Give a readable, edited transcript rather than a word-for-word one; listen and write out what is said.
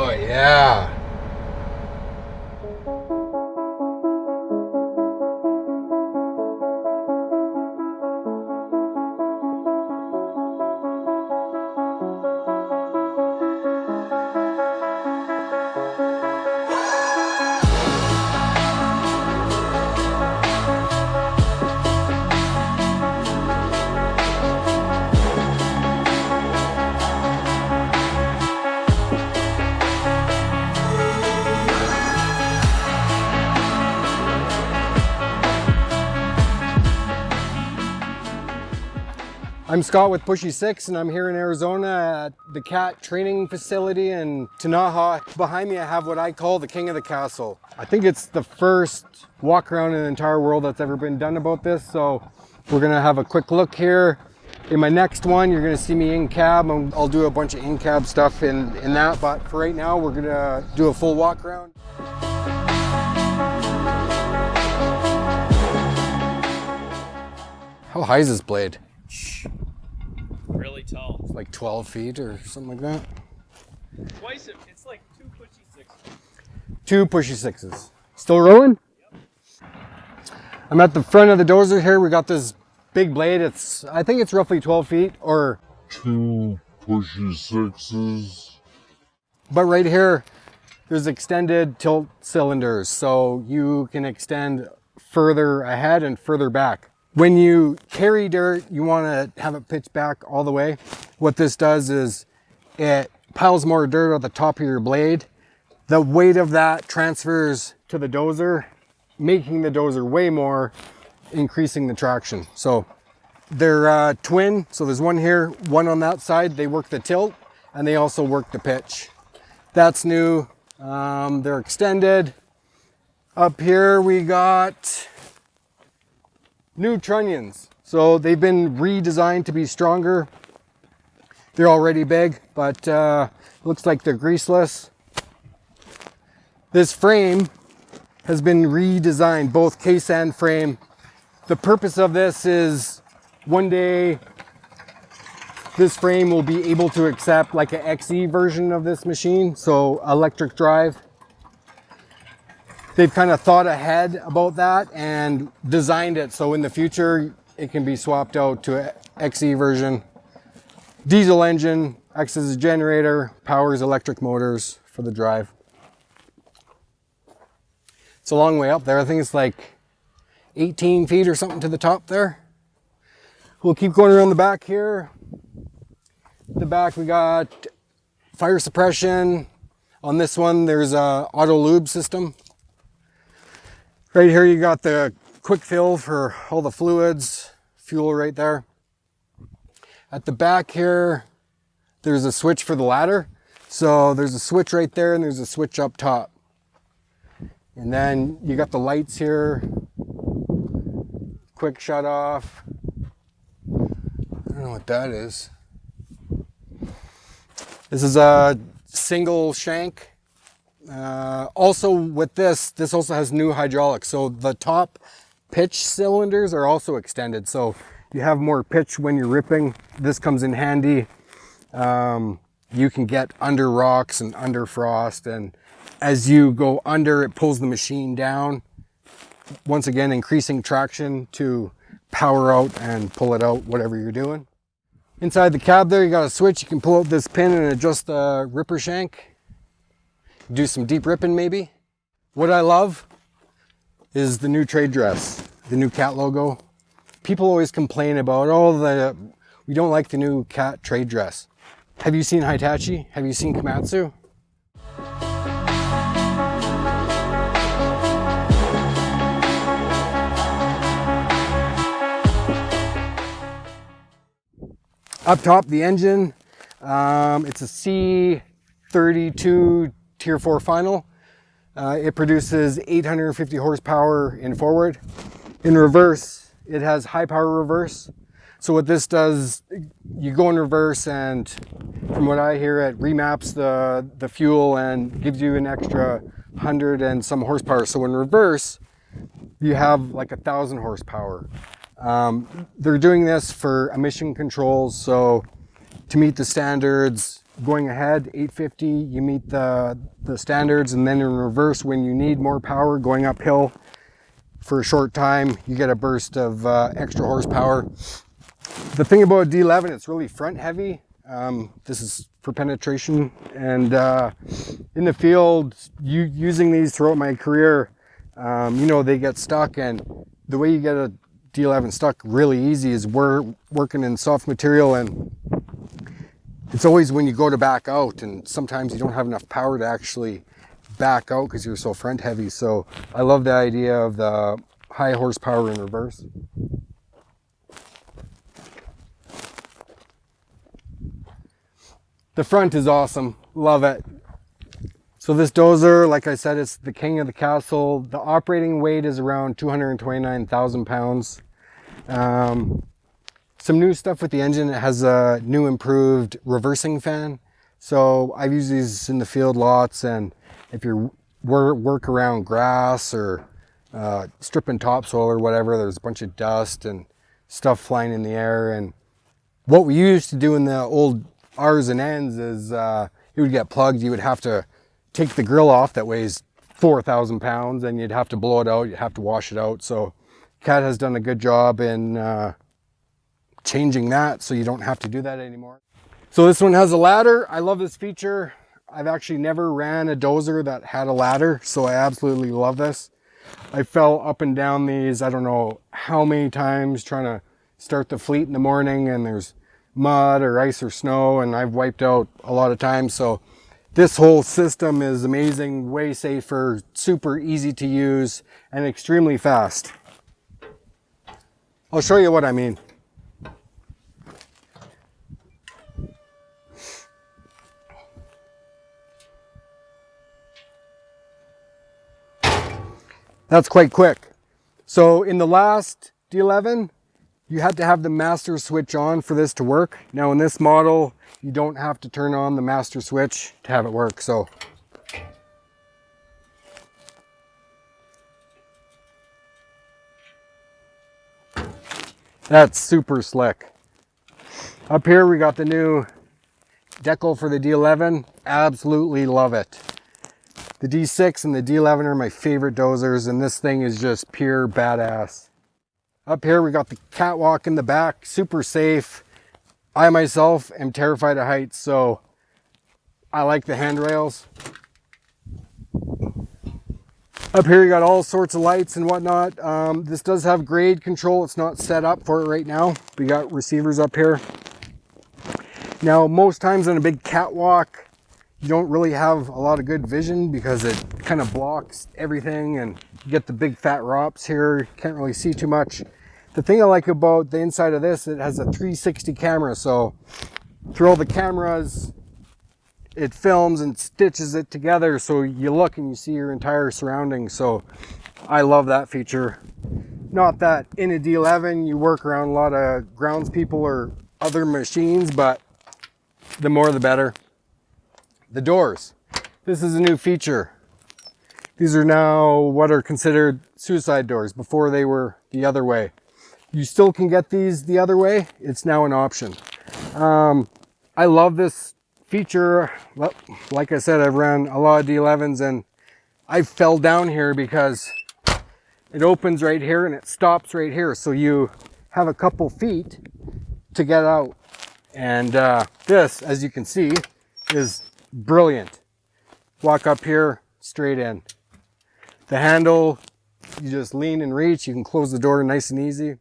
Oh yeah. I'm Scott with Pushysix, and I'm here in Arizona at the cat training facility in Tinaja. Behind me I have what I call the king of the castle. I think it's the first walk around in the entire world that's ever been done about this, so we're gonna have a quick look here. In my next one you're gonna see me in cab, and I'll do a bunch of in-cab stuff in that, but for right now we're gonna do a full walk around. How high is this blade? Really tall. It's like 12 feet or something like that. It's like 2 Pushysixes. 2 Pushysixes. Still rolling? Yep. I'm at the front of the dozer here. We got this big blade. I think it's roughly 12 feet or 2 Pushysixes. But right here, there's extended tilt cylinders. So you can extend further ahead and further back. When you carry dirt, you want to have it pitched back all the way. What this does is it piles more dirt on the top of your blade. The weight of that transfers to the dozer, making the dozer weigh more, increasing the traction. So they're twin. So there's one here, one on that side. They work the tilt and they also work the pitch. That's new. They're extended. Up here we got new trunnions. So they've been redesigned to be stronger. They're already big, but looks like they're greaseless. This frame has been redesigned, both case and frame. The purpose of this is one day this frame will be able to accept like an XE version of this machine, so electric drive. They've kind of thought ahead about that and designed it so in the future it can be swapped out to an XE version. Diesel engine, acts as a generator, powers electric motors for the drive. It's a long way up there. I think it's like 18 feet or something to the top there. We'll keep going around the back here. The back we got fire suppression. On this one there's a auto lube system. Right here you got the quick fill for all the fluids, fuel right there. At the back here, there's a switch for the ladder. So there's a switch right there and there's a switch up top. And then you got the lights here, quick shut off. I don't know what that is. This is a single shank. Also with this also has new hydraulics. So the top pitch cylinders are also extended. So you have more pitch when you're ripping. This comes in handy. You can get under rocks and under frost. And as you go under, it pulls the machine down. Once again, increasing traction to power out and pull it out, whatever you're doing. Inside the cab there, you got a switch. You can pull out this pin and adjust the ripper shank. Do some deep ripping maybe. What I love is the new trade dress, the new cat logo. People always complain about, we don't like the new cat trade dress. Have you seen Hitachi? Have you seen Komatsu? Up top, the engine. It's a C32 Tier 4 final. It produces 850 horsepower in forward. In reverse, it has high power reverse. So what this does, you go in reverse and from what I hear, it remaps the fuel and gives you an extra 100 and some horsepower. So in reverse, you have like 1,000 horsepower. They're doing this for emission controls. So to meet the standards, going ahead, 850, you meet the standards, and then in reverse, when you need more power going uphill for a short time, you get a burst of extra horsepower. The thing about a D11, it's really front heavy. This is for penetration, and in the field, using these throughout my career, you know, they get stuck, and the way you get a D11 stuck really easy is working in soft material, and it's always when you go to back out, and sometimes you don't have enough power to actually back out because you're so front heavy. So I love the idea of the high horsepower in reverse. The front is awesome, love it. So this dozer, like I said, it's the king of the castle. The operating weight is around 229,000 pounds. Some new stuff with the engine. It has a new improved reversing fan. So I've used these in the field lots, and if you work around grass or stripping topsoil or whatever, there's a bunch of dust and stuff flying in the air. And what we used to do in the old R's and N's is it would get plugged. You would have to take the grill off that weighs 4,000 pounds, and you'd have to blow it out. You'd have to wash it out. So Cat has done a good job in changing that, so you don't have to do that anymore. So this one has a ladder. I love this feature. I've actually never ran a dozer that had a ladder, so I absolutely love this. I fell up and down these, I don't know how many times, trying to start the fleet in the morning, and there's mud or ice or snow, and I've wiped out a lot of times. So this whole system is amazing, way safer, super easy to use, and extremely fast. I'll show you what I mean. That's quite quick. So in the last D11, you had to have the master switch on for this to work. Now in this model, you don't have to turn on the master switch to have it work. So that's super slick. Up here, we got the new decal for the D11. Absolutely love it. The D6 and the D11 are my favorite dozers, and this thing is just pure badass. Up here, we got the catwalk in the back, super safe. I myself am terrified of heights, so I like the handrails. Up here, you got all sorts of lights and whatnot. This does have grade control. It's not set up for it right now. We got receivers up here. Now, most times on a big catwalk, you don't really have a lot of good vision because it kind of blocks everything, and you get the big fat rocks here. You can't really see too much. The thing I like about the inside of this, it has a 360 camera. So through all the cameras, it films and stitches it together. So you look and you see your entire surroundings. So I love that feature. Not that in a D11 you work around a lot of grounds people or other machines, but the more the better. The doors. This is a new feature. These are now what are considered suicide doors. Before they were the other way. You still can get these the other way. It's now an option. I love this feature. Like I said, I've ran a lot of D11s, and I fell down here because it opens right here and it stops right here. So you have a couple feet to get out. And this, as you can see, is brilliant. Walk up here, straight in. The handle, you just lean and reach. You can close the door nice and easy.